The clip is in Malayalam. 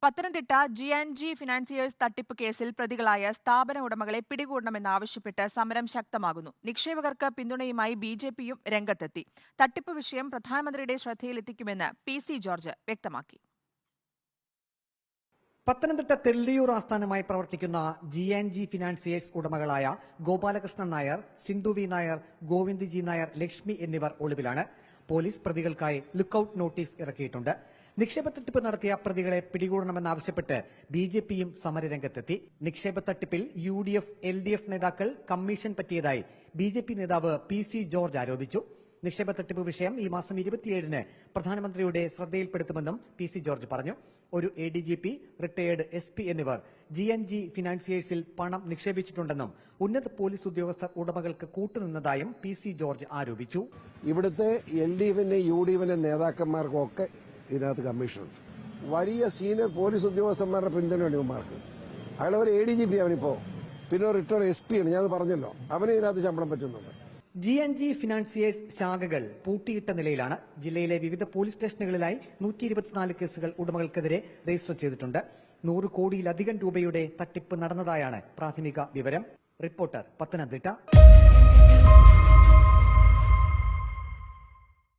പത്തനംതിട്ട ജി ഫിനാൻസിയേഴ്സ് തട്ടിപ്പ് കേസിൽ പ്രതികളായ സ്ഥാപന ഉടമകളെ പിടികൂടണമെന്നാവശ്യപ്പെട്ട് സമരം ശക്തമാകുന്നു. നിക്ഷേപകർക്ക് പിന്തുണയുമായി ബിജെപിയും രംഗത്തെത്തി. തട്ടിപ്പ് വിഷയം പ്രധാനമന്ത്രിയുടെ ശ്രദ്ധയിലെത്തിക്കുമെന്ന് പി.സി. ജോർജ് വ്യക്തമാക്കി. പത്തനംതിട്ട തെള്ളിയൂർ ആസ്ഥാനമായി പ്രവർത്തിക്കുന്ന ജി ഫിനാൻസിയേഴ്സ് ഉടമകളായ ഗോപാലകൃഷ്ണൻ നായർ, സിന്ധു വി നായർ, ഗോവിന്ദ് ജി നായർ, ലക്ഷ്മി എന്നിവർ ഒളിവിലാണ്. പോലീസ് പ്രതികൾക്കായി ലുക്കൌട്ട് നോട്ടീസ് ഇറക്കിയിട്ടുണ്ട്. നിക്ഷേപ തട്ടിപ്പ് നടത്തിയ പ്രതികളെ പിടികൂടണമെന്നാവശ്യപ്പെട്ട് ബിജെപിയും സമരരംഗത്തെത്തി. നിക്ഷേപ തട്ടിപ്പിൽ UDF, LDF നേതാക്കൾ കമ്മീഷൻ പറ്റിയതായി ബിജെപി നേതാവ് പി.സി. ജോർജ് ആരോപിച്ചു. നിക്ഷേപ തട്ടിപ്പ് വിഷയം ഈ മാസം 27-ന് പ്രധാനമന്ത്രിയുടെ ശ്രദ്ധയിൽപ്പെടുത്തുമെന്നും പി.സി. ജോർജ് പറഞ്ഞു. ഒരു ADGP, റിട്ടയേർഡ് SP എന്നിവർ ജി ഫിനാൻസിയേഴ്സിൽ പണം നിക്ഷേപിച്ചിട്ടുണ്ടെന്നും ഉന്നത പോലീസ് ഉദ്യോഗസ്ഥർ ഉടമകൾക്ക് കൂട്ടുനിന്നതായും പി.സി. ജോർജ് ആരോപിച്ചു. ഇവിടുത്തെ LDF-ന്റെ UDF-ന്റെ നേതാക്കന്മാർക്കൊക്കെ ഇതിനകത്ത് കമ്മീഷനുണ്ട്. വലിയ സീനിയർ പോലീസ് ഉദ്യോഗസ്ഥന്മാരുടെ പിന്തുണയുണ്ട് ഇവന്മാർക്ക്. അയാളൊരു ADGP അവനിപ്പോ, പിന്നെ ഒരു റിട്ടയർഡ് SP ആണ്, ഞാൻ പറഞ്ഞല്ലോ, അവന് ഇതിനകത്ത് ശമ്പളം പറ്റുന്നുണ്ട്. ജി ഫിനാൻസിയേഴ്സ് ശാഖകൾ പൂട്ടിയിട്ട നിലയിലാണ്. ജില്ലയിലെ വിവിധ പോലീസ് സ്റ്റേഷനുകളിലായി 124 കേസുകൾ ഉടമകൾക്കെതിരെ രജിസ്റ്റർ ചെയ്തിട്ടുണ്ട്. 100 കോടിയിലധികം രൂപയുടെ തട്ടിപ്പ് നടന്നതായാണ് പ്രാഥമിക വിവരം. റിപ്പോർട്ടർ, പത്തനംതിട്ട.